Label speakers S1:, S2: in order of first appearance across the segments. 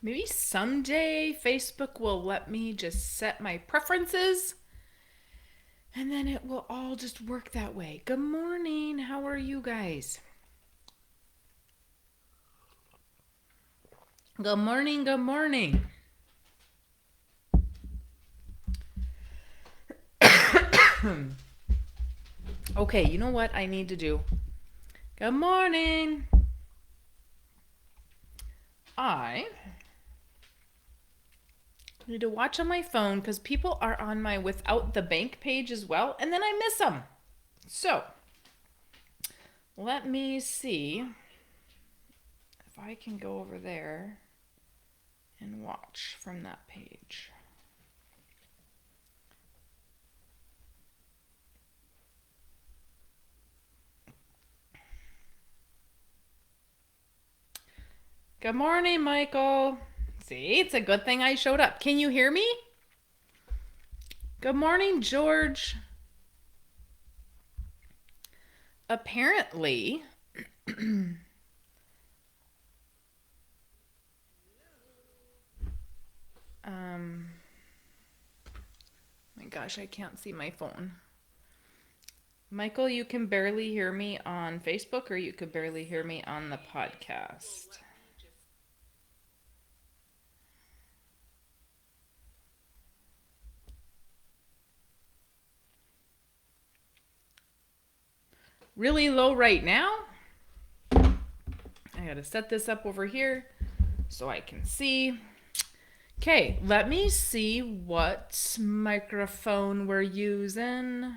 S1: Maybe someday Facebook will let me just set my preferences and then it will all just work that way. Good morning. How are you guys? Good morning. Good morning. Okay, you know what I need to do? Good morning. I need to watch on my phone because people are on my without the bank page as well, and then I miss them. So, let me see if I can go over there and watch from that page. Good morning, Michael. See, it's a good thing I showed up. Can you hear me? Good morning, George. Apparently, my gosh, I can't see my phone. Michael, you can barely hear me on Facebook or you could barely hear me on the podcast. Really low right now. I gotta set this up over here so I can see. Okay, let me see what microphone we're using.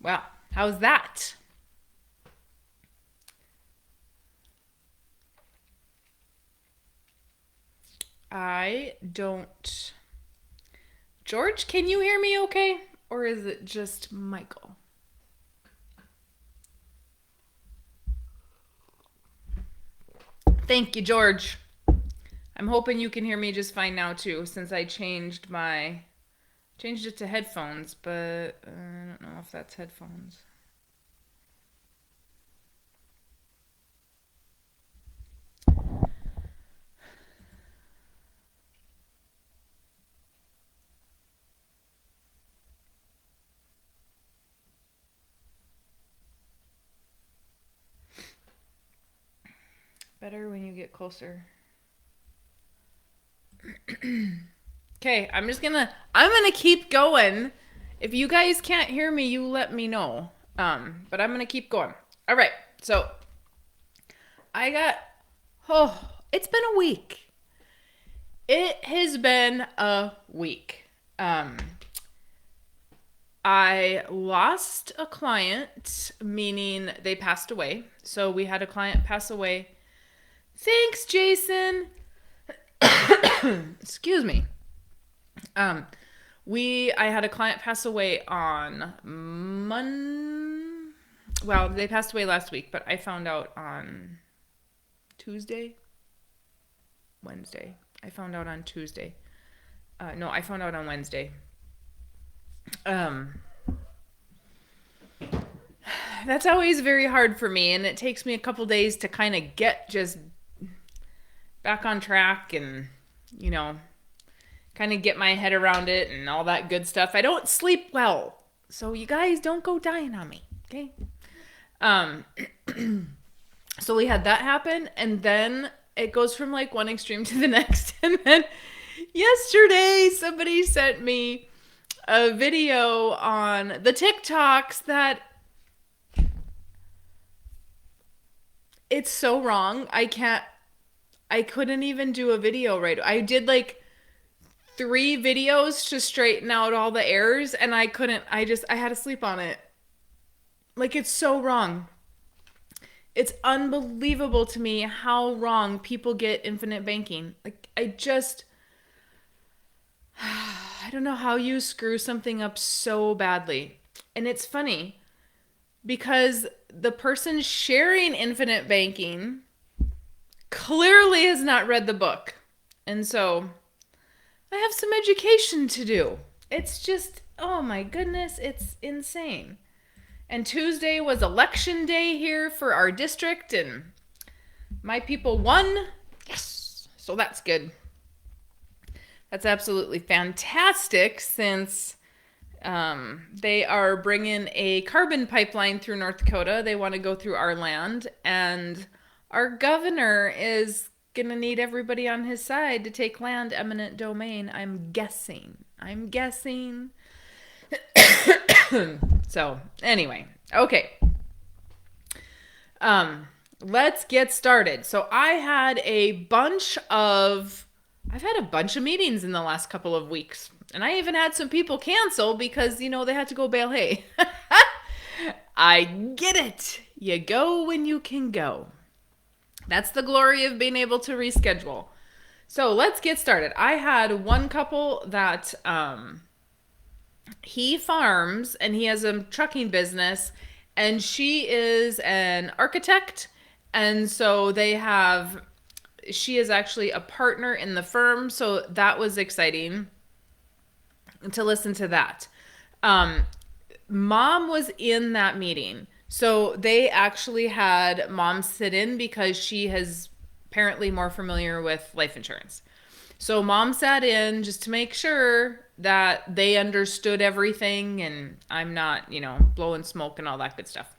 S1: Wow, how's that? I don't. George, can you hear me okay? Or is it just Michael? Thank you, George. I'm hoping you can hear me just fine now too, since I changed it to headphones, but I don't know if that's headphones. Better when you get closer. Okay, I'm gonna keep going. If you guys can't hear me, you let me know. But I'm gonna keep going. All right, so it's been a week. It has been a week. I lost a client, meaning they passed away. So we had a client pass away. Thanks, Jason. Excuse me. I had a client pass away on Well, they passed away last week, but I found out on Wednesday. I found out on Tuesday. No, I found out on Wednesday. That's always very hard for me, and it takes me a couple days to kind of get just back on track and, kind of get my head around it and all that good stuff. I don't sleep well, so you guys don't go dying on me, okay? So we had that happen, and then it goes from like one extreme to the next. And then yesterday, somebody sent me a video on the TikToks that it's so wrong. I couldn't even do a video right. I did like 3 videos to straighten out all the errors, and I had to sleep on it. Like, it's so wrong. It's unbelievable to me how wrong people get infinite banking. Like, I don't know how you screw something up so badly. And it's funny because the person sharing infinite banking clearly has not read the book. And so I have some education to do. It's just, oh my goodness, it's insane. And Tuesday was election day here for our district, and my people won. Yes. So that's good. That's absolutely fantastic since they are bringing a carbon pipeline through North Dakota. They want to go through our land, and our governor is going to need everybody on his side to take land eminent domain. I'm guessing. So, anyway, okay. Let's get started. So I've had a bunch of meetings in the last couple of weeks. And I even had some people cancel because, they had to go bale hay. I get it. You go when you can go. That's the glory of being able to reschedule. So let's get started. I had one couple that he farms and he has a trucking business, and she is an architect. And so she is actually a partner in the firm. So that was exciting to listen to that. Mom was in that meeting. So they actually had mom sit in because she has apparently more familiar with life insurance. So mom sat in just to make sure that they understood everything and I'm not, blowing smoke and all that good stuff.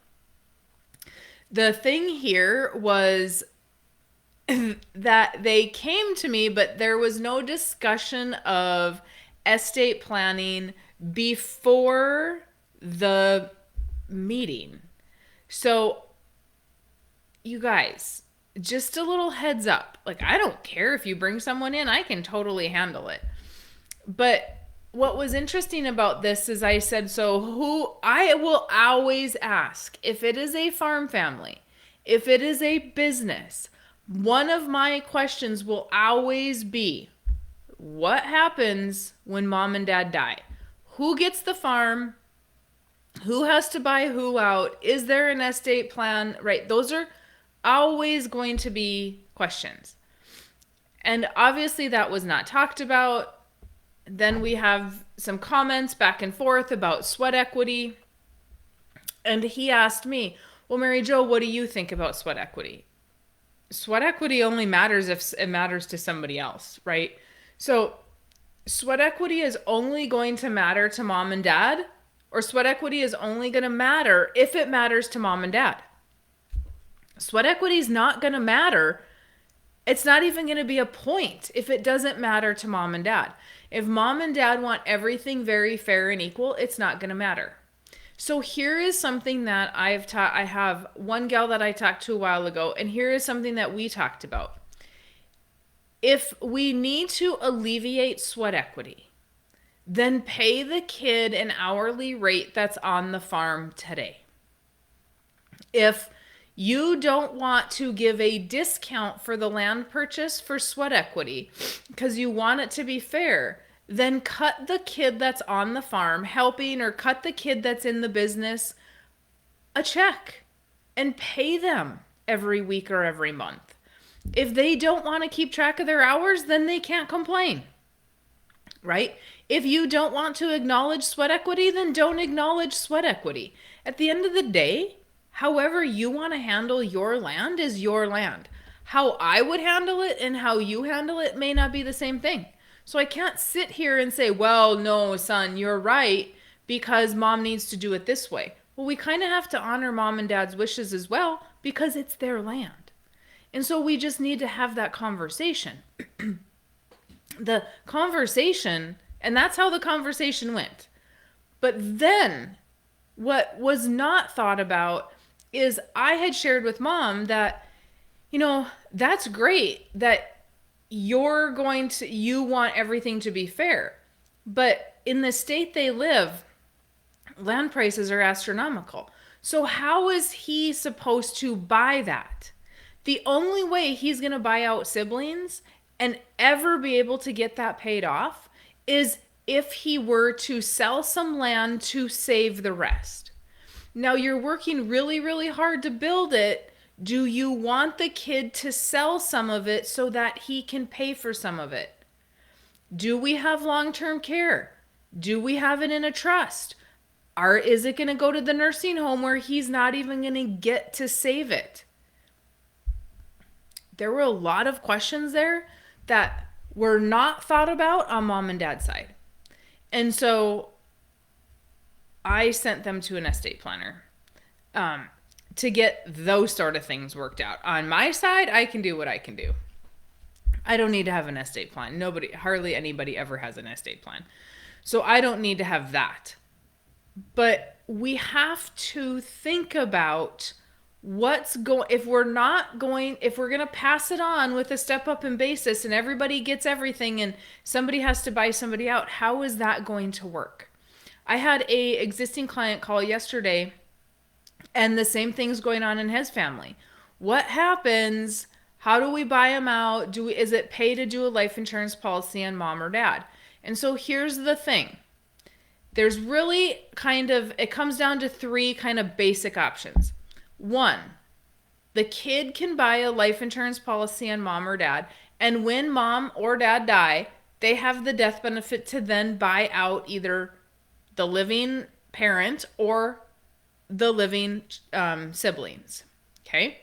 S1: The thing here was that they came to me, but there was no discussion of estate planning before the meeting. So, you guys, just a little heads up. Like, I don't care if you bring someone in, I can totally handle it. But what was interesting about this is I said, so who I will always ask if it is a farm family, if it is a business, one of my questions will always be, what happens when mom and dad die? Who gets the farm? Who has to buy who out? Is there an estate plan? Right. Those are always going to be questions. And obviously that was not talked about. Then we have some comments back and forth about sweat equity. And he asked me, well, Mary Jo, what do you think about sweat equity? Sweat equity only matters if it matters to somebody else, right? So sweat equity is only going to matter to mom and dad, or sweat equity is only going to matter if it matters to mom and dad. Sweat equity is not going to matter. It's not even going to be a point if it doesn't matter to mom and dad. If mom and dad want everything very fair and equal, it's not going to matter. So here is something that I have one gal that I talked to a while ago, and here is something that we talked about. If we need to alleviate sweat equity, then pay the kid an hourly rate that's on the farm today. If you don't want to give a discount for the land purchase for sweat equity because you want it to be fair, then cut the kid that's on the farm helping, or cut the kid that's in the business a check and pay them every week or every month. If they don't want to keep track of their hours, then they can't complain, right? If you don't want to acknowledge sweat equity, then don't acknowledge sweat equity. At the end of the day, however you want to handle your land is your land. How I would handle it and how you handle it may not be the same thing. So I can't sit here and say, well, no, son, you're right, because mom needs to do it this way. Well, we kind of have to honor mom and dad's wishes as well because it's their land. And so we just need to have that conversation. The conversation, and that's how the conversation went. But then what was not thought about is I had shared with mom that, that's great that you want everything to be fair. But in the state they live, land prices are astronomical. So how is he supposed to buy that? The only way he's going to buy out siblings and ever be able to get that paid off is if he were to sell some land to save the rest. Now you're working really, really hard to build it. Do you want the kid to sell some of it so that he can pay for some of it? Do we have long-term care? Do we have it in a trust? Or is it going to go to the nursing home where he's not even going to get to save it? There were a lot of questions there that were not thought about on mom and dad's side. And so I sent them to an estate planner to get those sort of things worked out. On my side, I can do what I can do. I don't need to have an estate plan. Hardly anybody ever has an estate plan. So I don't need to have that. But we have to think about if we're going to pass it on with a step up in basis and everybody gets everything and somebody has to buy somebody out, how is that going to work? I had a existing client call yesterday and the same thing's going on in his family. What happens? How do we buy him out? Is it pay to do a life insurance policy on mom or dad? And so here's the thing. There's really it comes down to three kind of basic options. One, the kid can buy a life insurance policy on mom or dad, and when mom or dad die, they have the death benefit to then buy out either the living parent or the living siblings. Okay?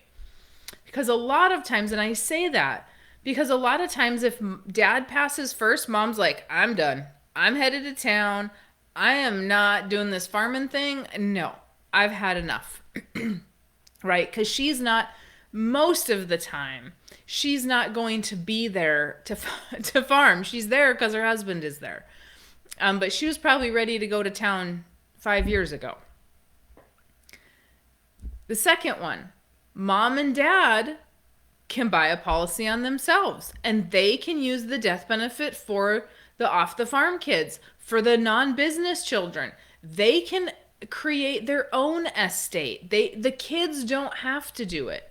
S1: Because a lot of times, and I say that because a lot of times if dad passes first, mom's like, I'm done. I'm headed to town. I am not doing this farming thing. No, I've had enough. Right? Because most of the time, she's not going to be there to farm. She's there because her husband is there. But she was probably ready to go to town 5 years ago. The second one, mom and dad can buy a policy on themselves, and they can use the death benefit for the off-the-farm kids, for the non-business children. They can create their own estate. The kids don't have to do it.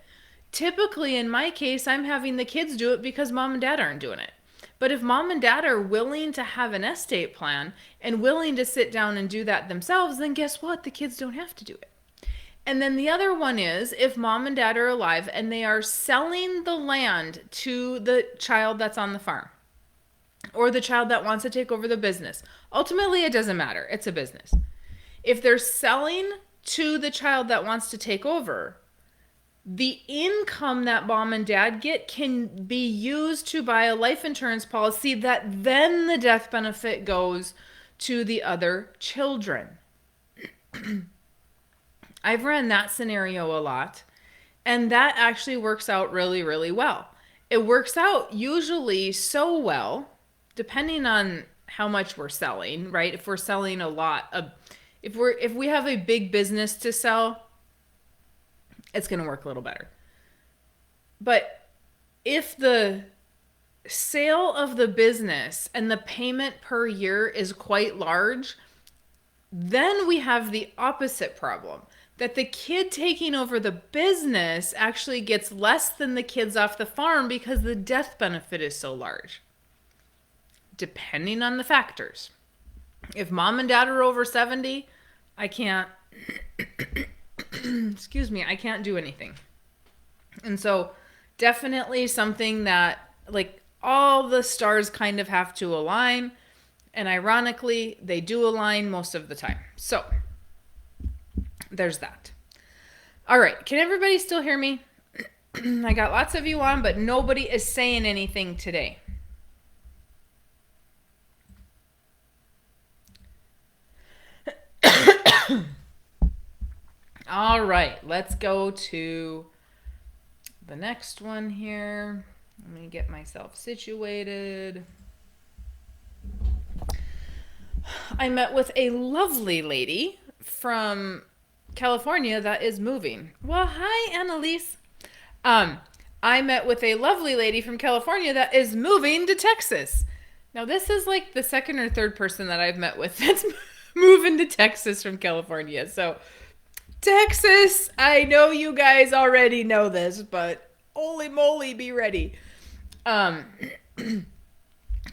S1: Typically, in my case, I'm having the kids do it because mom and dad aren't doing it. But if mom and dad are willing to have an estate plan and willing to sit down and do that themselves, then guess what? The kids don't have to do it. And then the other one is if mom and dad are alive and they are selling the land to the child that's on the farm or the child that wants to take over the business. Ultimately, it doesn't matter. It's a business. If they're selling to the child that wants to take over, the income that mom and dad get can be used to buy a life insurance policy that then the death benefit goes to the other children. I've ran that scenario a lot, and that actually works out really, really well. It works out usually so well, depending on how much we're selling, right? If we're selling a lot of, if we have a big business to sell, it's going to work a little better. But if the sale of the business and the payment per year is quite large, then we have the opposite problem. That the kid taking over the business actually gets less than the kids off the farm because the death benefit is so large. Depending on the factors. If mom and dad are over 70, I can't, I can't do anything. And so definitely something that like all the stars kind of have to align. And ironically, they do align most of the time. So there's that. All right. Can everybody still hear me? I got lots of you on, but nobody is saying anything today. All right. Let's go to the next one here. Let me get myself situated. I met with a lovely lady from California that is moving. Well, hi, Annalise. I met with a lovely lady from California that is moving to Texas. Now, this is like the second or third person that I've met with that's moving to Texas from California. So, Texas, I know you guys already know this, but holy moly, be ready.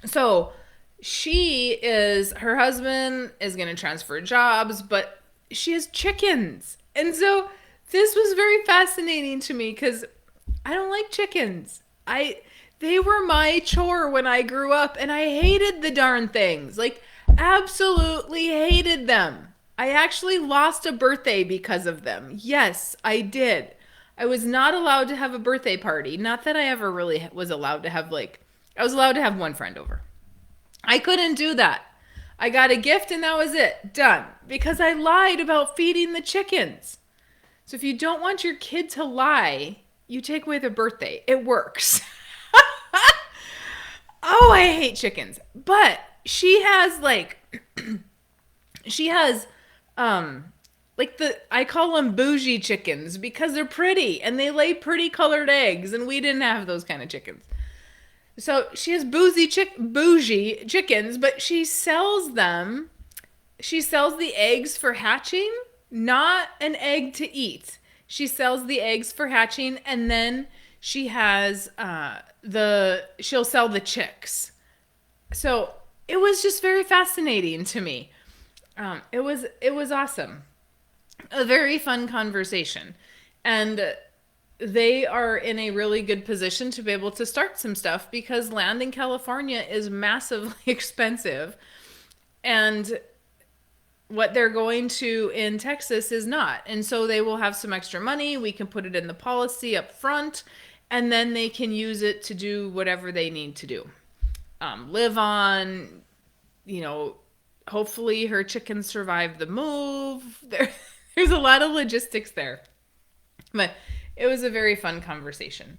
S1: So, her husband is going to transfer jobs, but she has chickens. And so this was very fascinating to me because I don't like chickens. They were my chore when I grew up and I hated the darn things. Like Absolutely hated them. I actually lost a birthday because of them. Yes, I did. I was not allowed to have a birthday party. Not that I ever really was allowed to have, like, I was allowed to have one friend over. I couldn't do that. I got a gift and that was it. Done. Because I lied about feeding the chickens. So if you don't want your kid to lie, you take away their birthday. It works. Oh, I hate chickens. But she has like she has like the I call them bougie chickens because they're pretty and they lay pretty colored eggs and we didn't have those kind of chickens. So she has bougie chickens, but she sells them. She sells the eggs for hatching, not an egg to eat. She sells the eggs for hatching, and then she has she'll sell the chicks. So it was just very fascinating to me. It was awesome, a very fun conversation, and they are in a really good position to be able to start some stuff because land in California is massively expensive, and what they're going to in Texas is not. And so they will have some extra money. We can put it in the policy up front, and then they can use it to do whatever they need to do. Live on, you know, hopefully her chickens survive the move. There's a lot of logistics there. But it was a very fun conversation.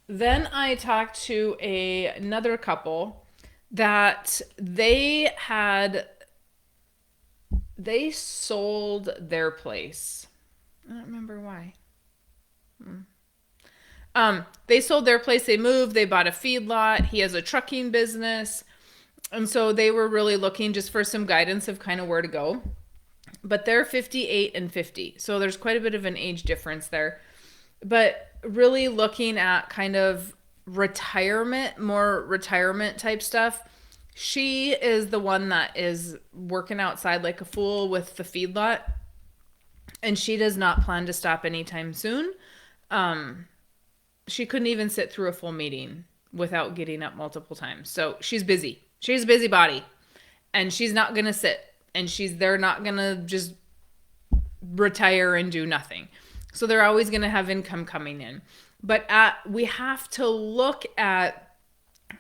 S1: Then I talked to another couple that they sold their place. I don't remember why. They sold their place. They moved. They bought a feedlot. He has a trucking business, and so they were really looking just for some guidance of kind of where to go. But they're 58 and 50, so there's quite a bit of an age difference there. But really looking at kind of retirement, more retirement type stuff. She is the one that is working outside like a fool with the feedlot, and she does not plan to stop anytime soon. She couldn't even sit through a full meeting without getting up multiple times. So she's busy. She's a busybody, and she's not gonna sit. And they're not gonna just retire and do nothing. So they're always gonna have income coming in. But we have to look at,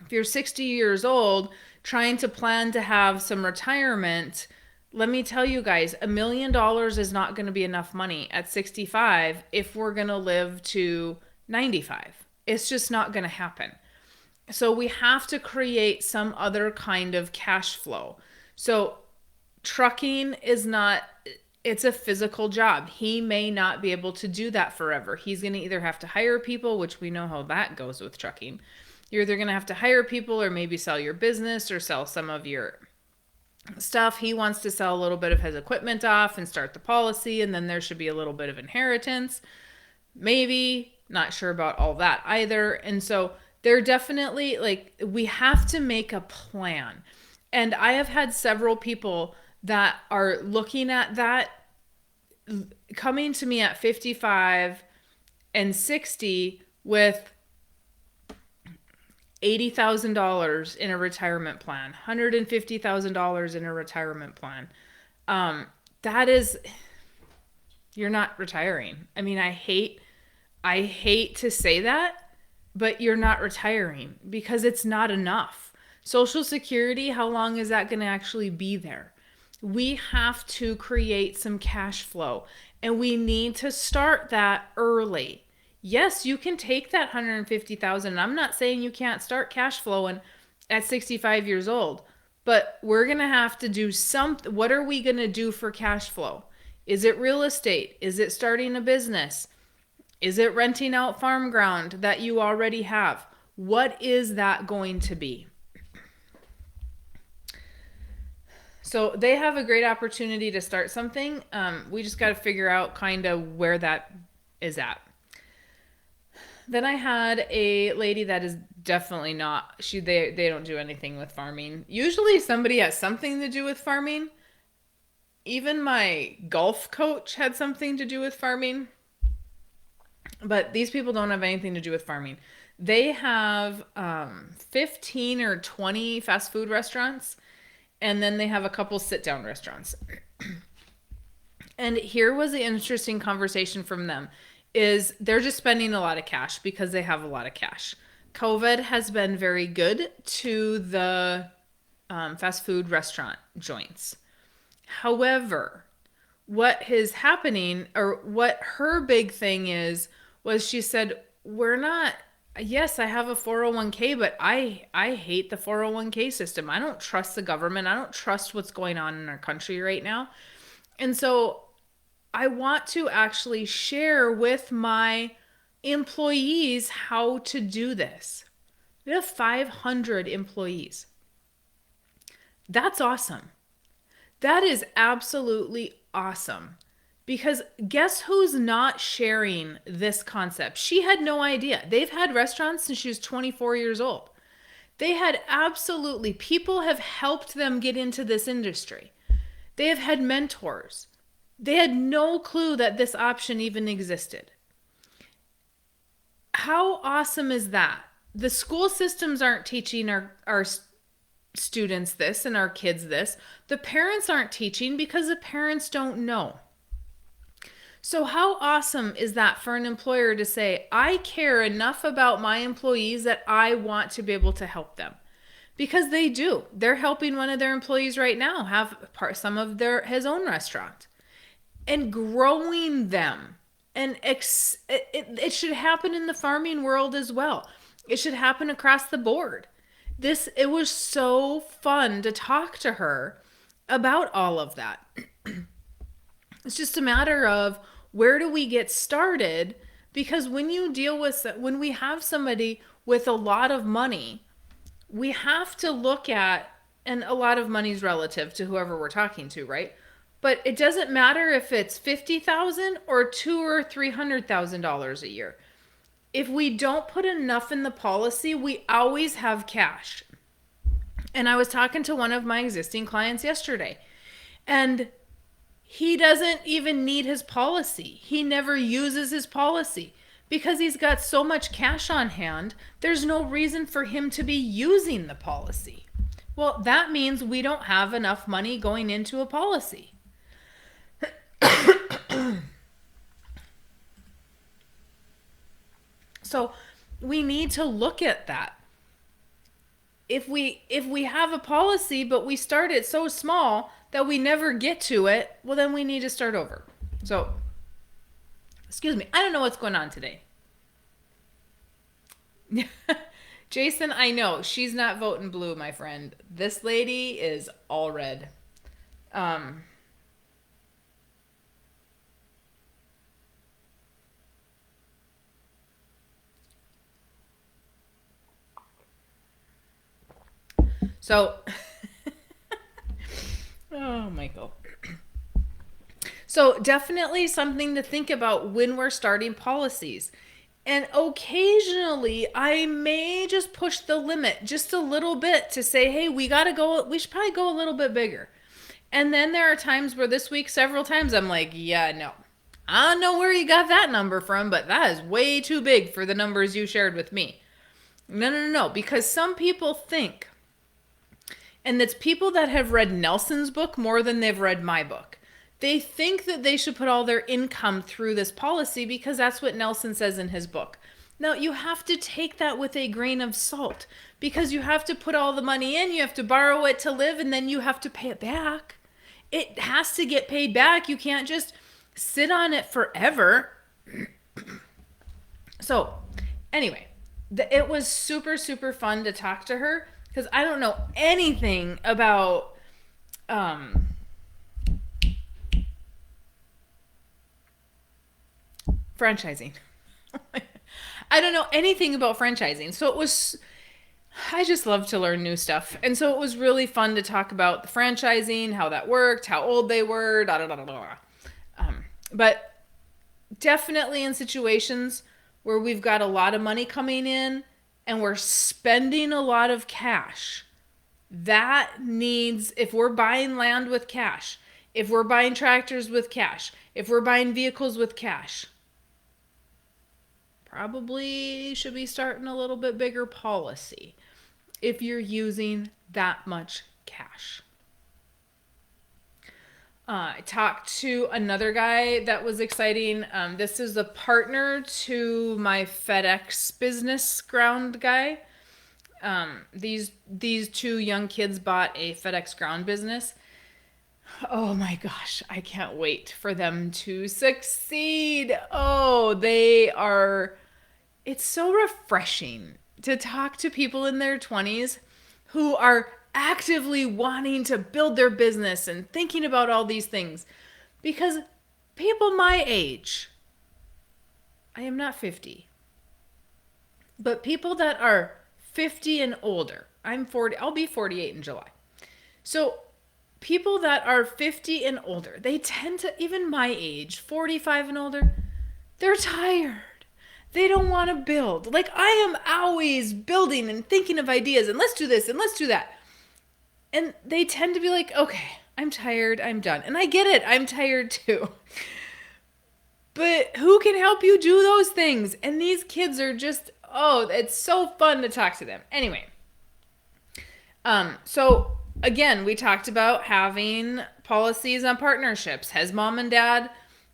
S1: if you're 60 years old, trying to plan to have some retirement. Let me tell you guys, $1 million is not going to be enough money at 65 if we're going to live to 95. It's just not going to happen. So we have to create some other kind of cash flow. So trucking is not, it's a physical job. He may not be able to do that forever. He's going to either have to hire people, which we know how that goes with trucking. You're either going to have to hire people or maybe sell your business or sell some of your stuff. He wants to sell a little bit of his equipment off and start the policy, and then there should be a little bit of inheritance. Maybe, not sure about all that either. And so they're definitely like, we have to make a plan. And I have had several people that are looking at that, coming to me at 55 and 60 with $80,000 in a retirement plan, $150,000 in a retirement plan. That is, you're not retiring. I mean, I hate to say that, but you're not retiring because it's not enough. Social Security, how long is that going to actually be there? We have to create some cash flow, and we need to start that early. Yes, you can take that 150,000. I'm not saying you can't start cash flowing at 65 years old, but we're going to have to do something. What are we going to do for cash flow? Is it real estate? Is it starting a business? Is it renting out farm ground that you already have? What is that going to be? So they have a great opportunity to start something. We just got to figure out kind of where that is at. Then I had a lady that is definitely not, they don't do anything with farming. Usually somebody has something to do with farming. Even my golf coach had something to do with farming. But these people don't have anything to do with farming. They have 15 or 20 fast food restaurants, and then they have a couple sit down restaurants. And here was the interesting conversation from them is they're just spending a lot of cash because they have a lot of cash. COVID has been very good to the fast food restaurant joints. However, what is happening, or what her big thing is, was she said, we're not, yes, I have a 401k, but I hate the 401k system. I don't trust the government. I don't trust what's going on in our country right now. And so I want to actually share with my employees how to do this. We have 500 employees. That's awesome. That is absolutely awesome. Because guess who's not sharing this concept? She had no idea. They've had restaurants since she was 24 years old. They had absolutely, people have helped them get into this industry. They have had mentors. They had no clue that this option even existed. How awesome is that? The school systems aren't teaching our students this and our kids this. The parents aren't teaching because the parents don't know. So how awesome is that for an employer to say, I care enough about my employees that I want to be able to help them? Because they do. They're helping one of their employees right now have some of his own restaurant and growing them. And it should happen in the farming world as well. It should happen across the board. It was so fun to talk to her about all of that. It's just a matter of where do we get started? Because when we have somebody with a lot of money, we have to look at, and a lot of money is relative to whoever we're talking to, right? But it doesn't matter if it's $50,000 or $200,000 or $300,000 a year. If we don't put enough in the policy, we always have cash. And I was talking to one of my existing clients yesterday, and he doesn't even need his policy. He never uses his policy because he's got so much cash on hand. There's no reason for him to be using the policy. Well, that means we don't have enough money going into a policy. So we need to look at that. If we have a policy but we start it so small that we never get to it, well, then we need to start over. So, excuse me, I don't know what's going on today. Jason, I know she's not voting blue, my friend. This lady is all red. So, oh, Michael. So definitely something to think about when we're starting policies. And occasionally I may just push the limit just a little bit to say, hey, we should probably go a little bit bigger. And then there are times where this week, several times, I'm like, yeah, no. I don't know where you got that number from, but that is way too big for the numbers you shared with me. No. Because some people think, and it's people that have read Nelson's book more than they've read my book. They think that they should put all their income through this policy because that's what Nelson says in his book. Now, you have to take that with a grain of salt because you have to put all the money in, you have to borrow it to live, and then you have to pay it back. It has to get paid back. You can't just sit on it forever. So, anyway, it was super, super fun to talk to her because I don't know anything about franchising. I don't know anything about franchising. So I just love to learn new stuff. And so it was really fun to talk about the franchising, how that worked, how old they were, but definitely in situations where we've got a lot of money coming in and we're spending a lot of cash, if we're buying land with cash, if we're buying tractors with cash, if we're buying vehicles with cash, probably should be starting a little bit bigger policy if you're using that much cash. I talked to another guy that was exciting. This is a partner to my FedEx business ground guy. These two young kids bought a FedEx ground business. Oh my gosh, I can't wait for them to succeed. Oh, they are. It's so refreshing to talk to people in their 20s who are actively wanting to build their business and thinking about all these things. Because people my age, I am not 50, but people that are 50 and older, I'm 40, I'll be 48 in July. So people that are 50 and older, they tend to, even my age, 45 and older, they're tired. They don't want to build. Like, I am always building and thinking of ideas and let's do this and let's do that. And they tend to be like, okay, I'm tired, I'm done. And I get it, I'm tired too. But who can help you do those things? And these kids are just, oh, it's so fun to talk to them. Anyway, so again, we talked about having policies on partnerships. Has mom and dad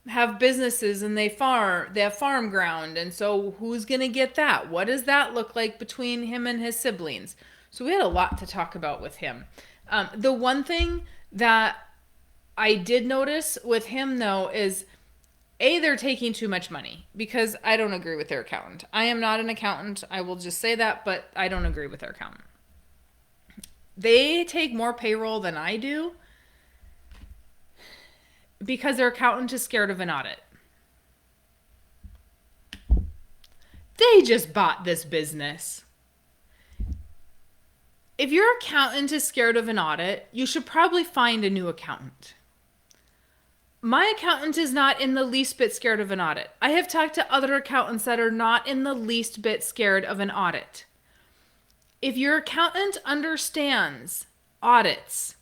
S1: have businesses and they have farm ground, and so who's gonna get that? What does that look like between him and his siblings? So we had a lot to talk about with him. The one thing that I did notice with him though is they're taking too much money, because I don't agree with their accountant. I am not an accountant, I will just say that, but I don't agree with their accountant. They take more payroll than I do because their accountant is scared of an audit. They just bought this business. If your accountant is scared of an audit, you should probably find a new accountant. My accountant is not in the least bit scared of an audit. I have talked to other accountants that are not in the least bit scared of an audit. If your accountant understands audits,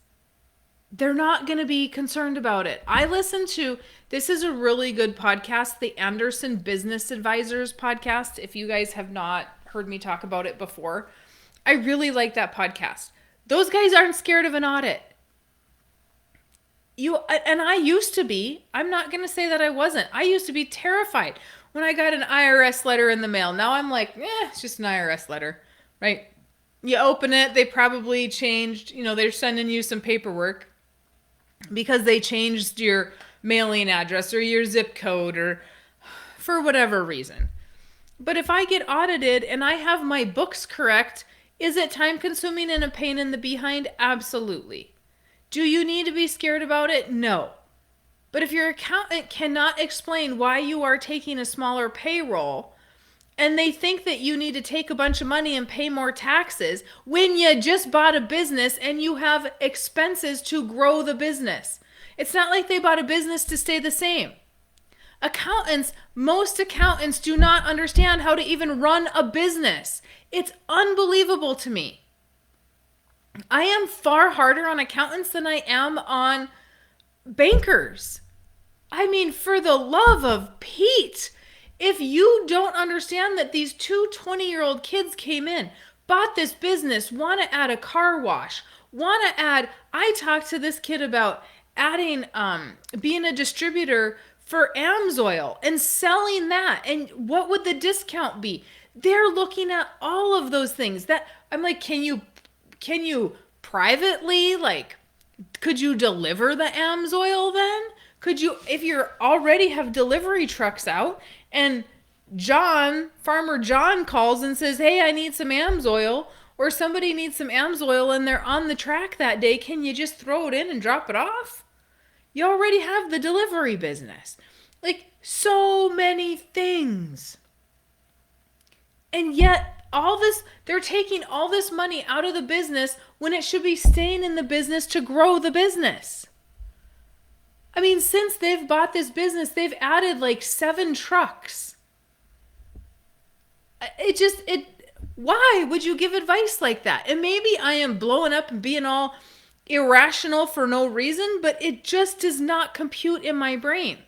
S1: they're not going to be concerned about it. I listen to, this is a really good podcast, the Anderson Business Advisors podcast. If you guys have not heard me talk about it before, I really like that podcast. Those guys aren't scared of an audit. And I used to be. I'm not going to say that I wasn't. I used to be terrified when I got an IRS letter in the mail. Now I'm like, it's just an IRS letter, right? You open it, they probably changed, they're sending you some paperwork because they changed your mailing address or your zip code or for whatever reason. But if I get audited and I have my books correct, is it time consuming and a pain in the behind? Absolutely. Do you need to be scared about it? No. But if your accountant cannot explain why you are taking a smaller payroll and they think that you need to take a bunch of money and pay more taxes when you just bought a business and you have expenses to grow the business. It's not like they bought a business to stay the same. Most accountants do not understand how to even run a business. It's unbelievable to me. I am far harder on accountants than I am on bankers. I mean, for the love of Pete, if you don't understand that these two 20-year-old kids came in, bought this business, want to add a car wash, I talked to this kid about adding, being a distributor for AMSOIL and selling that. And what would the discount be? They're looking at all of those things that I'm like, can you privately, could you deliver the AMSOIL then? Could you, if you already have delivery trucks out and Farmer John calls and says, hey, I need some AMSOIL, or somebody needs some AMSOIL and they're on the track that day, can you just throw it in and drop it off? You already have the delivery business. So many things. And yet they're taking all this money out of the business when it should be staying in the business to grow the business. I mean, since they've bought this business, they've added 7 trucks. Why would you give advice like that? And maybe I am blowing up and being all irrational for no reason, but it just does not compute in my brain.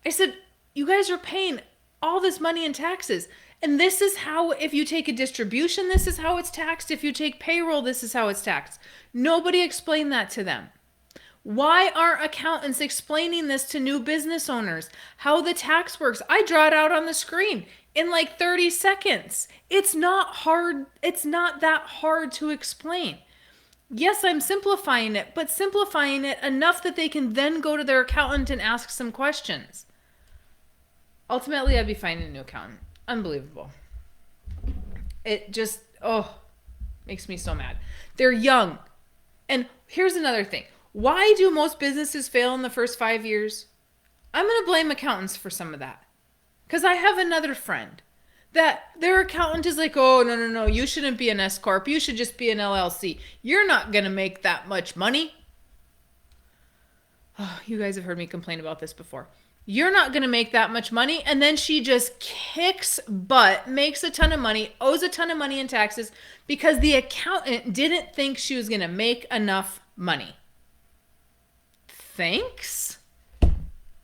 S1: I said, you guys are paying all this money in taxes. And this is how, if you take a distribution, this is how it's taxed. If you take payroll, this is how it's taxed. Nobody explained that to them. Why aren't accountants explaining this to new business owners? How the tax works? I draw it out on the screen in like 30 seconds. It's not hard. It's not that hard to explain. Yes, I'm simplifying it, but simplifying it enough that they can then go to their accountant and ask some questions. Ultimately, I'd be finding a new accountant. Unbelievable. It just, makes me so mad. They're young. And here's another thing. Why do most businesses fail in the first 5 years? I'm going to blame accountants for some of that. Because I have another friend that their accountant is like, oh, no, you shouldn't be an S Corp. You should just be an LLC. You're not going to make that much money. Oh, you guys have heard me complain about this before. You're not going to make that much money. And then she just kicks butt, makes a ton of money, owes a ton of money in taxes because the accountant didn't think she was going to make enough money. Thanks?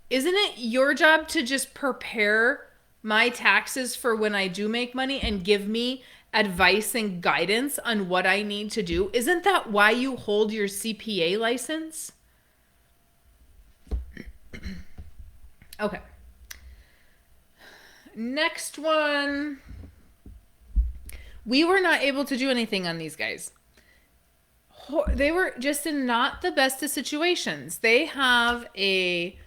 S1: Isn't it your job to just prepare my taxes for when I do make money and give me advice and guidance on what I need to do? Isn't that why you hold your CPA license? Okay. Next one. We were not able to do anything on these guys. They were just in not the best of situations. They have they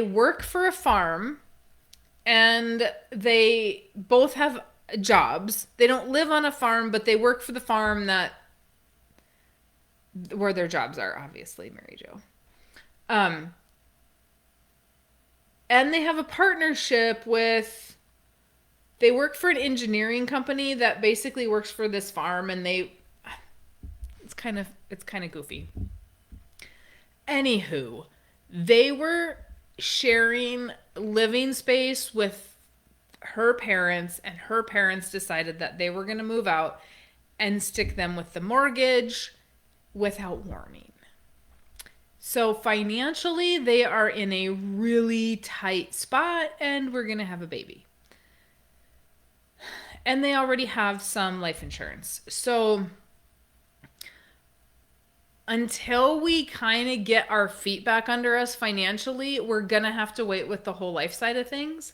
S1: work for a farm and they both have jobs. They don't live on a farm, but they work for the farm where their jobs are, obviously, Mary Jo. And they have a partnership they work for an engineering company that basically works for this farm, and it's kind of goofy. Anywho, they were sharing living space with her parents, and her parents decided that they were going to move out and stick them with the mortgage without warning. So financially, they are in a really tight spot, and we're going to have a baby. And they already have some life insurance. So until we kind of get our feet back under us financially, we're going to have to wait with the whole life side of things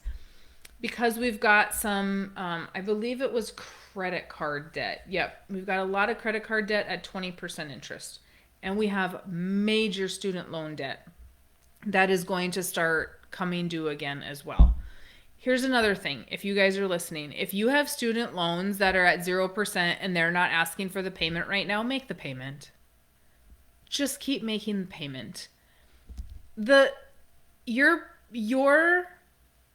S1: because we've got some, I believe it was credit card debt. Yep, we've got a lot of credit card debt at 20% interest. And we have major student loan debt that is going to start coming due again as well. Here's another thing. If you guys are listening, if you have student loans that are at 0% and they're not asking for the payment right now, make the payment. Just keep making the payment. Your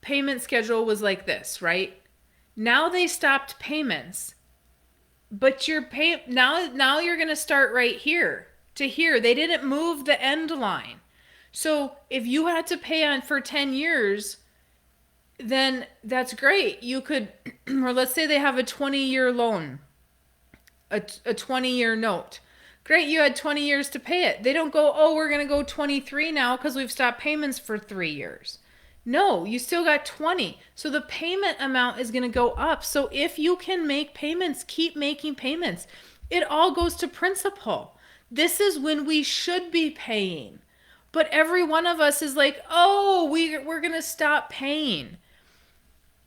S1: payment schedule was like this, right? Now they stopped payments. But now you're going to start right here to here. They didn't move the end line. So if you had to pay on for 10 years, then that's great. You could, or let's say they have a 20-year loan, a 20-year note. Great, you had 20 years to pay it. They don't go, oh, we're going to go 23 now because we've stopped payments for 3 years. No, you still got 20. So the payment amount is going to go up. So if you can make payments, keep making payments. It all goes to principal. This is when we should be paying. But every one of us is like, oh, we're going to stop paying.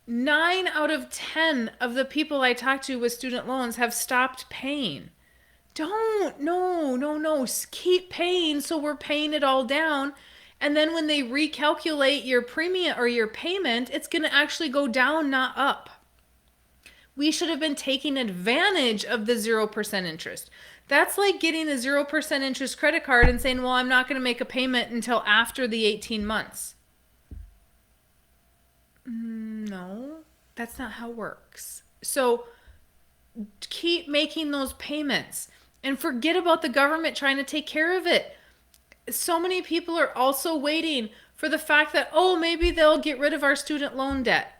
S1: 9 out of 10 of the people I talk to with student loans have stopped paying. No. Keep paying so we're paying it all down. And then when they recalculate your premium or your payment, it's going to actually go down, not up. We should have been taking advantage of the 0% interest. That's like getting a 0% interest credit card and saying, well, I'm not going to make a payment until after the 18 months. No, that's not how it works. So keep making those payments and forget about the government trying to take care of it. So many people are also waiting for the fact that, oh, maybe they'll get rid of our student loan debt.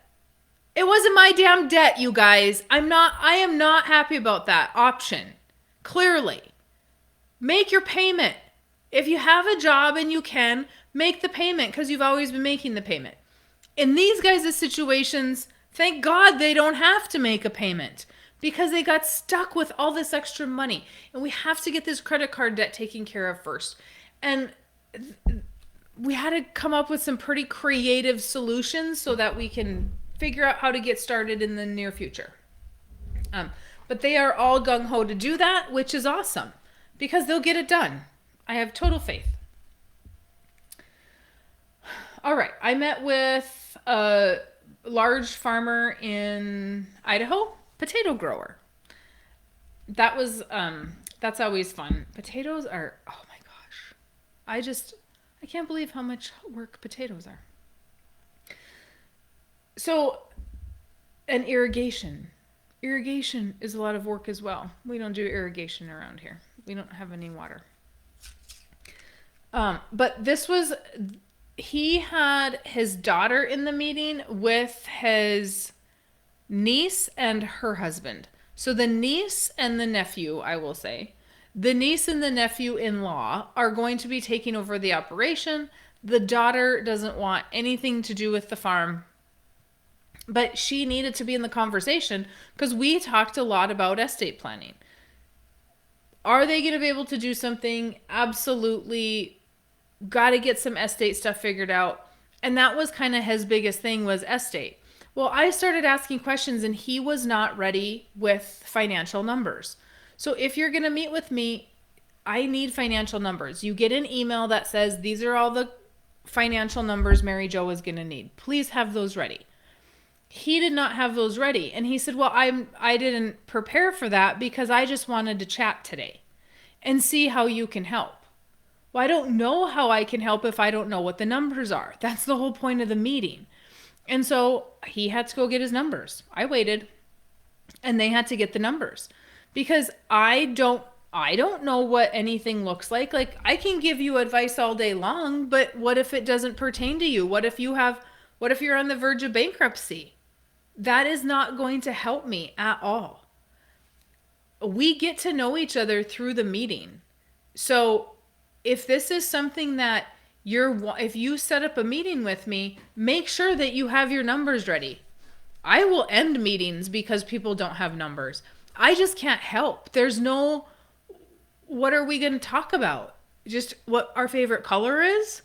S1: It wasn't my damn debt, you guys. I am not happy about that option. Clearly. Make your payment. If you have a job and you can, make the payment because you've always been making the payment. In these guys' situations, thank God they don't have to make a payment because they got stuck with all this extra money. And we have to get this credit card debt taken care of first. And we had to come up with some pretty creative solutions so that we can figure out how to get started in the near future. But they are all gung ho to do that, which is awesome because they'll get it done. I have total faith. All right. I met with a large farmer in Idaho, potato grower. That was that's always fun. Potatoes are, oh my gosh. I can't believe how much work potatoes are. So, and irrigation. Irrigation is a lot of work as well. We don't do irrigation around here. We don't have any water. But this was, he had his daughter in the meeting with his niece and her husband. So the niece and the nephew, I will say, the niece and the nephew-in-law are going to be taking over the operation. The daughter doesn't want anything to do with the farm, but she needed to be in the conversation because we talked a lot about estate planning. Are they going to be able to do something? Absolutely. Got to get some estate stuff figured out. And that was kind of his biggest thing was estate. Well, I started asking questions and he was not ready with financial numbers. So if you're going to meet with me, I need financial numbers. You get an email that says, these are all the financial numbers Mary Jo is going to need. Please have those ready. He did not have those ready. And he said, well, I didn't prepare for that because I just wanted to chat today and see how you can help. Well, I don't know how I can help if I don't know what the numbers are. That's the whole point of the meeting. And so he had to go get his numbers. I waited and they had to get the numbers because I don't know what anything looks like. Like I can give you advice all day long, but what if it doesn't pertain to you? What if you're on the verge of bankruptcy? That is not going to help me at all. We get to know each other through the meeting. So if this is something that if you set up a meeting with me, make sure that you have your numbers ready. I will end meetings because people don't have numbers. I just can't help. There's no, what are we going to talk about? Just what our favorite color is?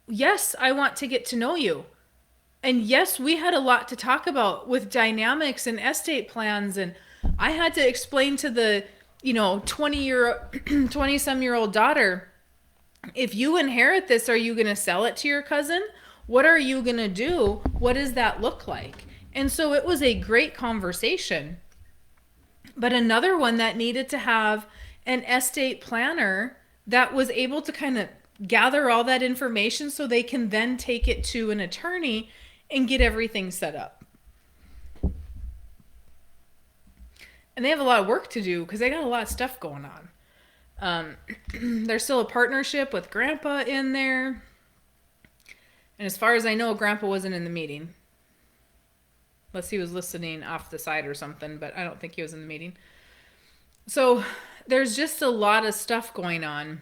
S1: Yes, I want to get to know you. And yes, we had a lot to talk about with dynamics and estate plans. And I had to explain to the 20 some year old daughter, if you inherit this, are you going to sell it to your cousin? What are you going to do? What does that look like? And so it was a great conversation, but another one that needed to have an estate planner that was able to kind of gather all that information so they can then take it to an attorney and get everything set up. And they have a lot of work to do because they got a lot of stuff going on. There's still a partnership with Grandpa in there. And as far as I know, Grandpa wasn't in the meeting. Unless he was listening off the side or something, but I don't think he was in the meeting. So there's just a lot of stuff going on.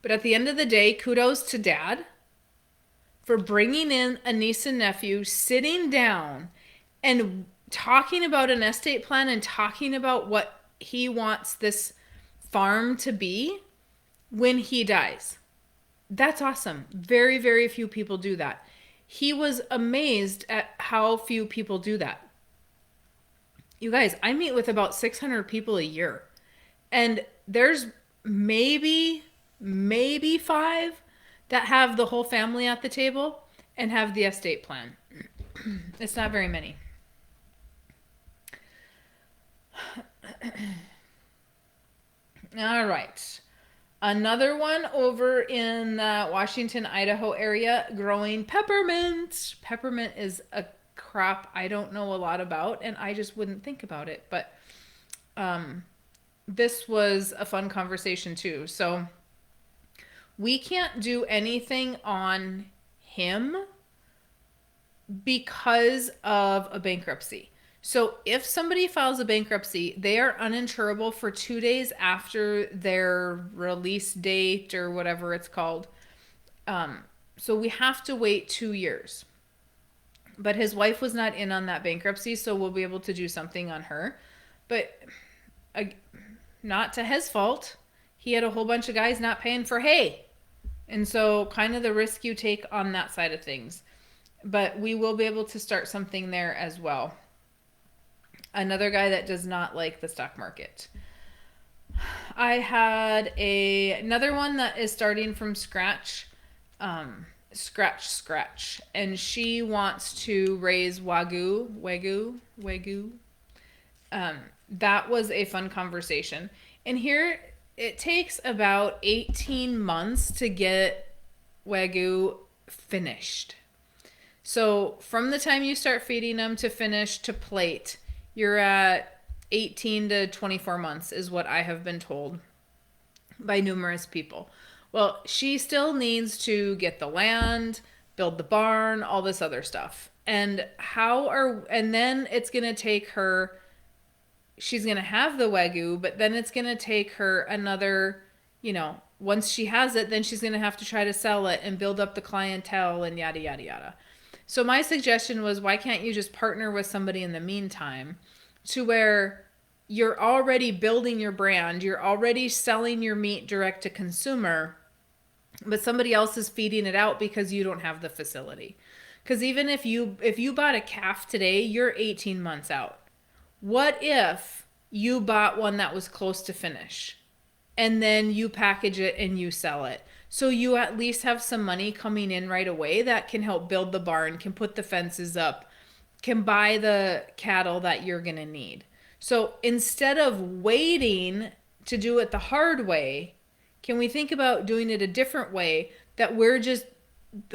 S1: But at the end of the day, kudos to Dad for bringing in a niece and nephew, sitting down and talking about an estate plan and talking about what he wants this farm to be when he dies. That's awesome. Very, very few people do that. He was amazed at how few people do that. You guys, I meet with about 600 people a year. And there's maybe 5 that have the whole family at the table and have the estate plan. It's not very many. All right. Another one over in the Washington, Idaho area growing peppermint. Peppermint is a crop I don't know a lot about, and I just wouldn't think about it. But this was a fun conversation too. So we can't do anything on him because of a bankruptcy. So if somebody files a bankruptcy, they are uninsurable for 2 days after their release date or whatever it's called. So we have to wait 2 years. But his wife was not in on that bankruptcy, so we'll be able to do something on her. But uh, not to his fault. He had a whole bunch of guys not paying for hay. And so, kind of the risk you take on that side of things. But we will be able to start something there as well. Another guy that does not like the stock market. I had another one that is starting from scratch. Scratch. And she wants to raise Wagyu. That was a fun conversation. And here it takes about 18 months to get Wagyu finished. So from the time you start feeding them to finish to plate, you're at 18 to 24 months is what I have been told by numerous people. Well, she still needs to get the land, build the barn, all this other stuff. And then it's going to take her, she's going to have the Wagyu, but then it's going to take her another, once she has it, then she's going to have to try to sell it and build up the clientele and yada, yada, yada. So my suggestion was, why can't you just partner with somebody in the meantime to where you're already building your brand, you're already selling your meat direct to consumer, but somebody else is feeding it out because you don't have the facility. Because even if you bought a calf today, you're 18 months out. What if you bought one that was close to finish and then you package it and you sell it? So you at least have some money coming in right away that can help build the barn, can put the fences up, can buy the cattle that you're going to need. So instead of waiting to do it the hard way, can we think about doing it a different way, that we're just,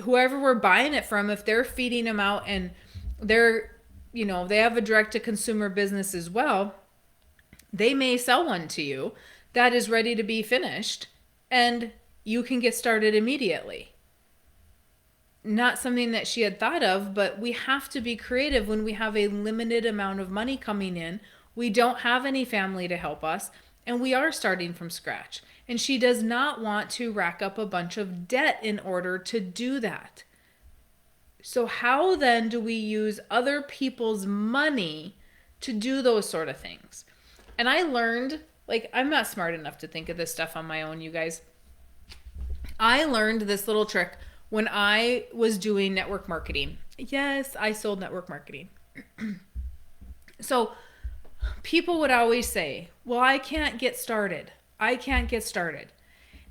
S1: whoever we're buying it from, if they're feeding them out and they're, they have a direct to consumer business as well, they may sell one to you that is ready to be finished and you can get started immediately. Not something that she had thought of, but we have to be creative when we have a limited amount of money coming in. We don't have any family to help us, and we are starting from scratch. And she does not want to rack up a bunch of debt in order to do that. So how then do we use other people's money to do those sort of things? And I learned, I'm not smart enough to think of this stuff on my own, you guys. I learned this little trick when I was doing network marketing. Yes, I sold network marketing. So people would always say, well, I can't get started.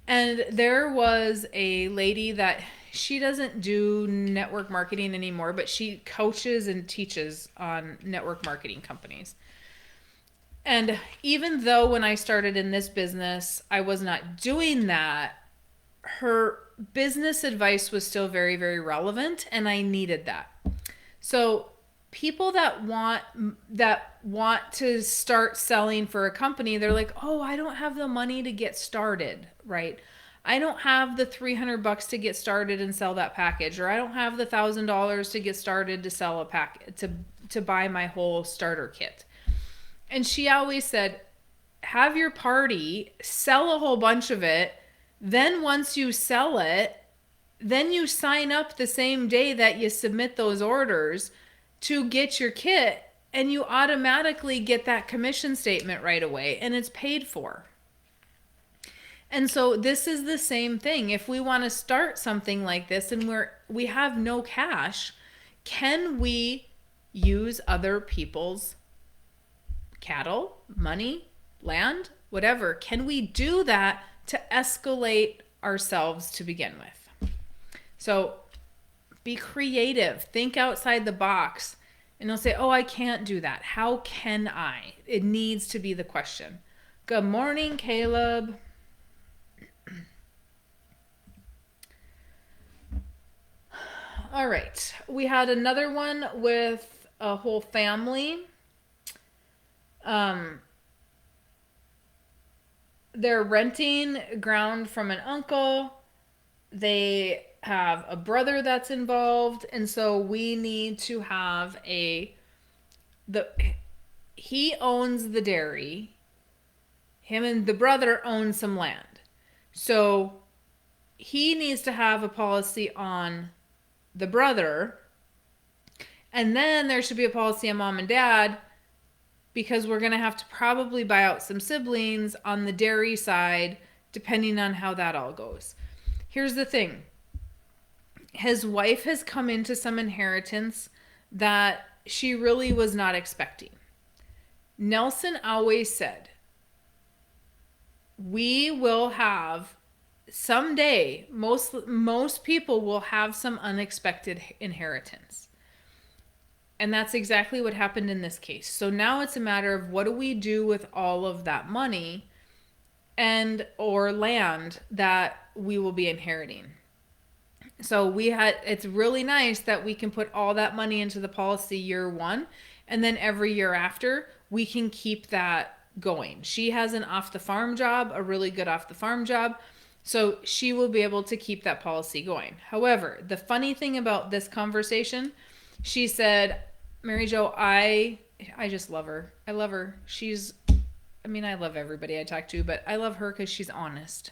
S1: And there was a lady that she doesn't do network marketing anymore, but she coaches and teaches on network marketing companies. And even though when I started in this business, I was not doing that, her business advice was still very, very relevant, and I needed that. So people that want to start selling for a company, they're like, oh, I don't have the money to get started, right? I don't have the $300 to get started and sell that package, or I don't have the $1,000 to get started to sell a pack to buy my whole starter kit. And she always said, have your party, sell a whole bunch of it. Then once you sell it, then you sign up the same day that you submit those orders to get your kit, and you automatically get that commission statement right away, and it's paid for. And so this is the same thing. If we want to start something like this and we have no cash, can we use other people's cattle, money, land, whatever? Can we do that to escalate ourselves to begin with? So be creative, think outside the box, and they'll say, oh, I can't do that. How can I? It needs to be the question. Good morning, Caleb. All right. We had another one with a whole family. They're renting ground from an uncle. They have a brother that's involved, and so we need to have he owns the dairy. Him and the brother own some land. So he needs to have a policy on the brother, and then there should be a policy on mom and dad, because we're going to have to probably buy out some siblings on the dairy side, depending on how that all goes. Here's the thing. His wife has come into some inheritance that she really was not expecting. Nelson always said, we will have someday, most people will have some unexpected inheritance. And that's exactly what happened in this case. So now it's a matter of what do we do with all of that money and or land that we will be inheriting. So it's really nice that we can put all that money into the policy year one, and then every year after we can keep that going. She has an off the farm job, a really good off the farm job. So she will be able to keep that policy going. However, the funny thing about this conversation, she said, Mary Jo, I just love her. I love her. I love everybody I talk to, but I love her because she's honest.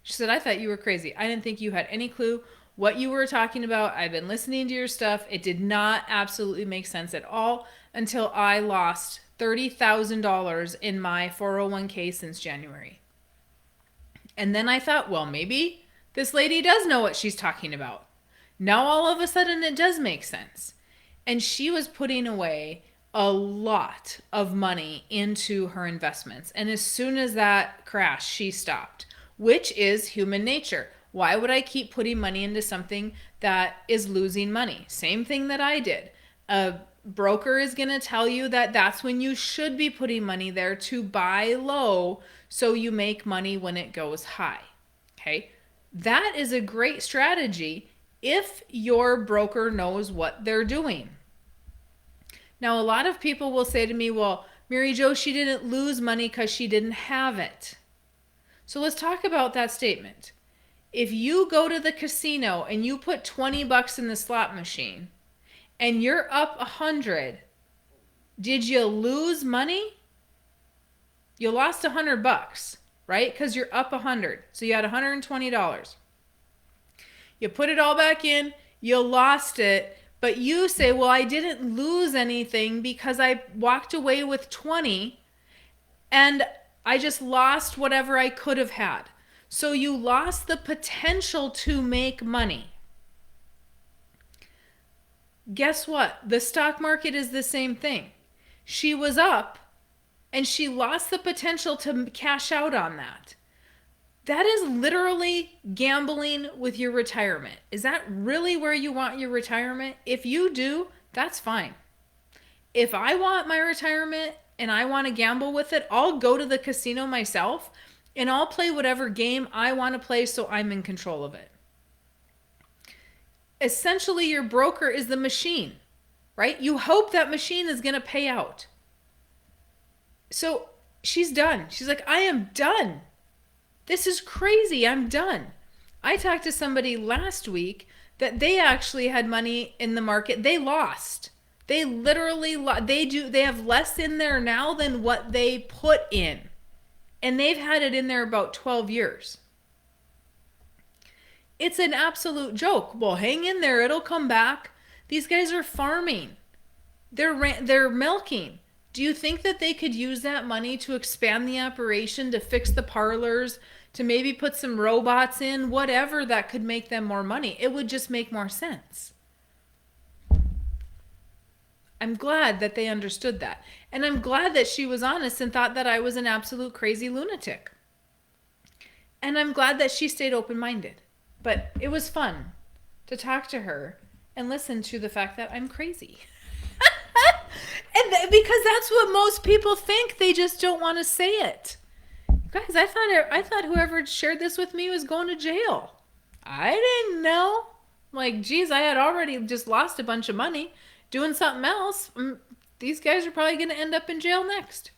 S1: She said, I thought you were crazy. I didn't think you had any clue what you were talking about. I've been listening to your stuff. It did not absolutely make sense at all until I lost $30,000 in my 401k since January. And then I thought, well, maybe this lady does know what she's talking about. Now all of a sudden it does make sense. And she was putting away a lot of money into her investments. And as soon as that crashed, she stopped, which is human nature. Why would I keep putting money into something that is losing money? Same thing that I did. A broker is going to tell you that that's when you should be putting money there, to buy low so you make money when it goes high. Okay? That is a great strategy if your broker knows what they're doing. Now, a lot of people will say to me, well, Mary Jo, she didn't lose money because she didn't have it. So let's talk about that statement. If you go to the casino and you put $20 in the slot machine and you're up 100, did you lose money? You lost $100, right? Because you're up 100. So you had $120. You put it all back in, you lost it, but you say, well, I didn't lose anything because I walked away with 20 and I just lost whatever I could have had. So you lost the potential to make money. Guess what? The stock market is the same thing. She was up and she lost the potential to cash out on that. That is literally gambling with your retirement. Is that really where you want your retirement? If you do, that's fine. If I want my retirement and I want to gamble with it, I'll go to the casino myself and I'll play whatever game I want to play so I'm in control of it. Essentially, your broker is the machine, right? You hope that machine is going to pay out. So she's done. She's like, I am done. This is crazy. I'm done. I talked to somebody last week that they actually had money in the market. They lost. They literally they have less in there now than what they put in. And they've had it in there about 12 years. It's an absolute joke. Well, hang in there. It'll come back. These guys are farming. They're milking. Do you think that they could use that money to expand the operation, to fix the parlors, to maybe put some robots in, whatever that could make them more money? It would just make more sense. I'm glad that they understood that. And I'm glad that she was honest and thought that I was an absolute crazy lunatic. And I'm glad that she stayed open-minded. But it was fun to talk to her and listen to the fact that I'm crazy. Because that's what most people think. They just don't want to say it. Guys, I thought whoever shared this with me was going to jail. I didn't know. Like, geez, I had already just lost a bunch of money doing something else. These guys are probably going to end up in jail next.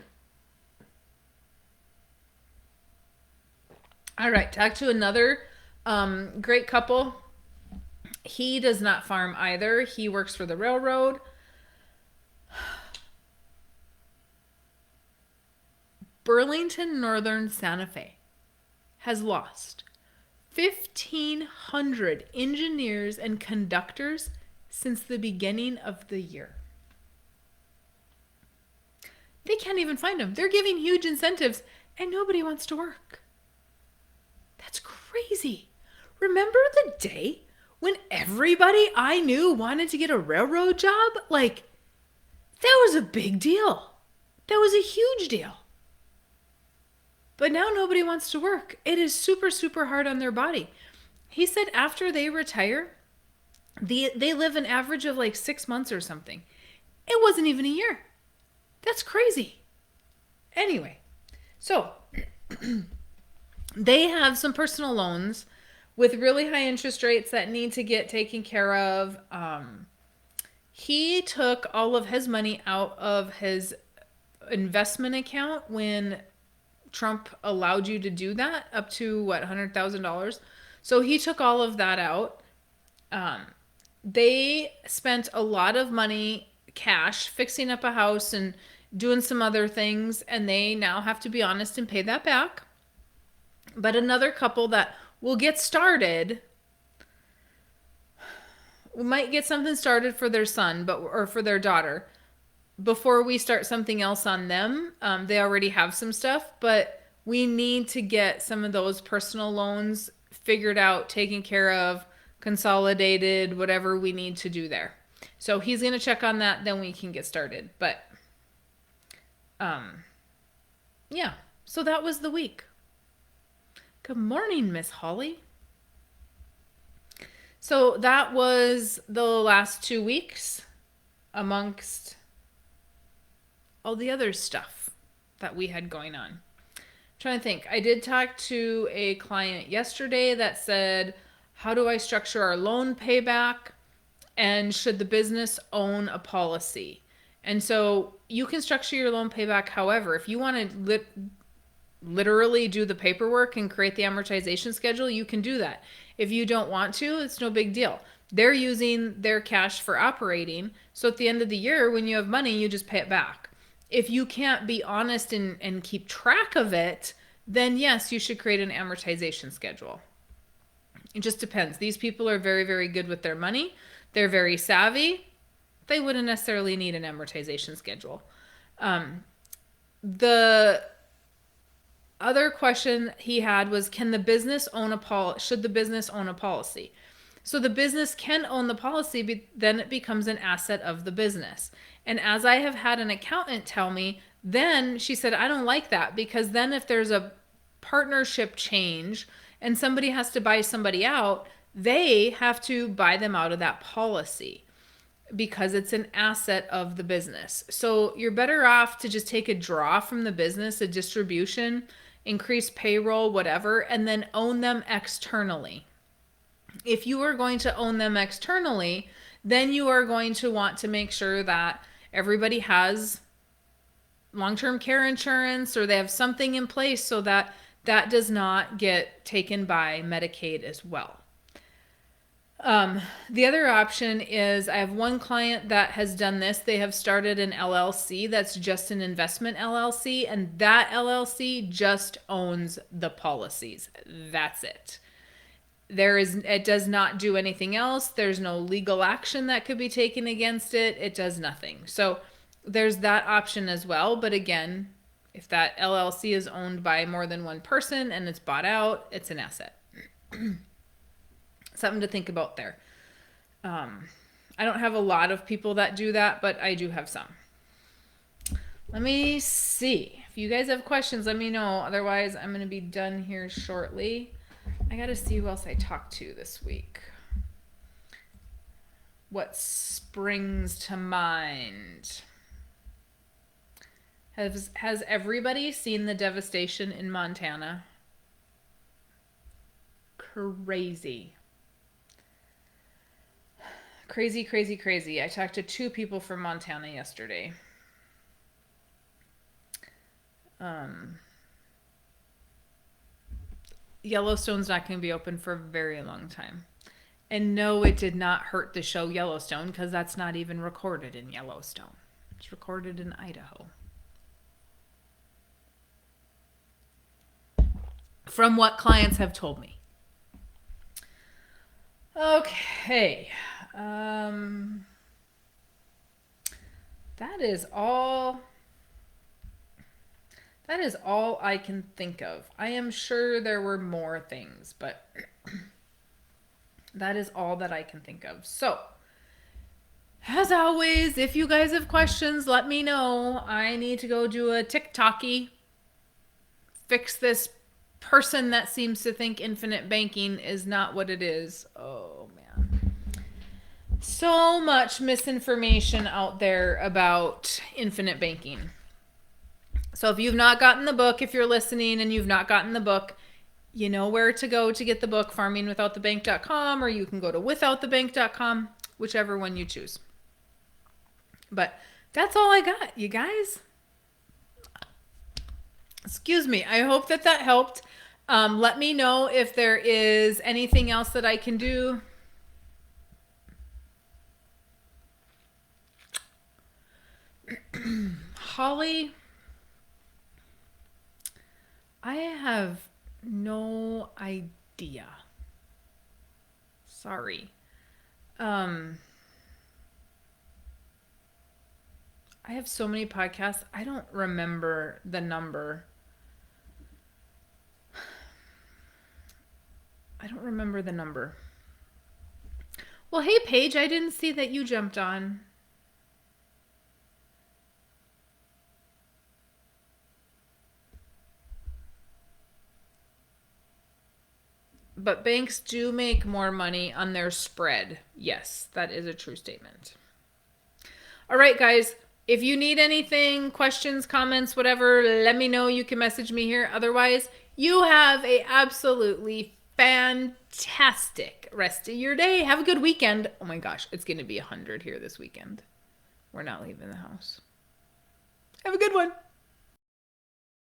S1: All right, talk to another great couple. He does not farm either. He works for the railroad. Burlington Northern Santa Fe has lost 1,500 engineers and conductors since the beginning of the year. They can't even find them. They're giving huge incentives and nobody wants to work. That's crazy. Remember the day when everybody I knew wanted to get a railroad job? Like, that was a big deal. That was a huge deal. But now nobody wants to work. It is super, super hard on their body. He said after they retire, they live an average of like 6 months or something. It wasn't even a year. That's crazy. Anyway, so they have some personal loans with really high interest rates that need to get taken care of. He took all of his money out of his investment account when Trump allowed you to do that up to $100,000. So he took all of that out. They spent a lot of money, cash, fixing up a house and doing some other things, and they now have to be honest and pay that back. But another couple that will get started, we might get something started for their son, or for their daughter, before we start something else on them. They already have some stuff, but we need to get some of those personal loans figured out, taken care of, consolidated, whatever we need to do there. So he's going to check on that, then we can get started. But yeah, so that was the week. Good morning, Miss Holly. So that was the last 2 weeks amongst all the other stuff that we had going on. I'm trying to think. I did talk to a client yesterday that said, how do I structure our loan payback? And should the business own a policy? And so you can structure your loan payback however. If you want to literally do the paperwork and create the amortization schedule, you can do that. If you don't want to, it's no big deal. They're using their cash for operating. So at the end of the year, when you have money, you just pay it back. If you can't be honest and keep track of it, then yes, you should create an amortization schedule. It just depends. These people are very, very good with their money. They're very savvy. They wouldn't necessarily need an amortization schedule. The other question he had was, should the business own a policy? So the business can own the policy, but then it becomes an asset of the business. And as I have had an accountant tell me, then she said, I don't like that, because then if there's a partnership change and somebody has to buy somebody out, they have to buy them out of that policy because it's an asset of the business. So you're better off to just take a draw from the business, a distribution, increase payroll, whatever, and then own them externally. If you are going to own them externally, then you are going to want to make sure that everybody has long-term care insurance, or they have something in place so that that does not get taken by Medicaid as well. The other option is, I have one client that has done this. They have started an LLC that's just an investment LLC, and that LLC just owns the policies. That's it. It does not do anything else. There's no legal action that could be taken against it. It does nothing. So there's that option as well. But again, if that LLC is owned by more than one person and it's bought out, it's an asset. Something to think about there. I don't have a lot of people that do that, but I do have some. Let me see. If you guys have questions, let me know. Otherwise, I'm going to be done here shortly. I got to see who else I talked to this week. What springs to mind? Has everybody seen the devastation in Montana? Crazy. Crazy, crazy, crazy. I talked to 2 people from Montana yesterday. Yellowstone's not going to be open for a very long time. And no, it did not hurt the show Yellowstone, because that's not even recorded in Yellowstone. It's recorded in Idaho. From what clients have told me. Okay. Um, that is all. That is all I can think of. I am sure there were more things, but that is all that I can think of. So, as always, if you guys have questions, let me know. I need to go do a TikToky, fix this person that seems to think infinite banking is not what it is. Oh, man. So much misinformation out there about infinite banking. So if you've not gotten the book, if you're listening and you've not gotten the book, you know where to go to get the book, farmingwithoutthebank.com, or you can go to withoutthebank.com, whichever one you choose. But that's all I got, you guys. Excuse me. I hope that that helped. Let me know if there is anything else that I can do. Holly, I have no idea. Sorry. I have so many podcasts. I don't remember the number. I don't remember the number. Well, hey, Paige, I didn't see that you jumped on. But banks do make more money on their spread. Yes, that is a true statement. All right, guys. If you need anything, questions, comments, whatever, let me know. You can message me here. Otherwise, you have a absolutely fantastic rest of your day. Have a good weekend. Oh my gosh, it's going to be 100 here this weekend. We're not leaving the house. Have a good one.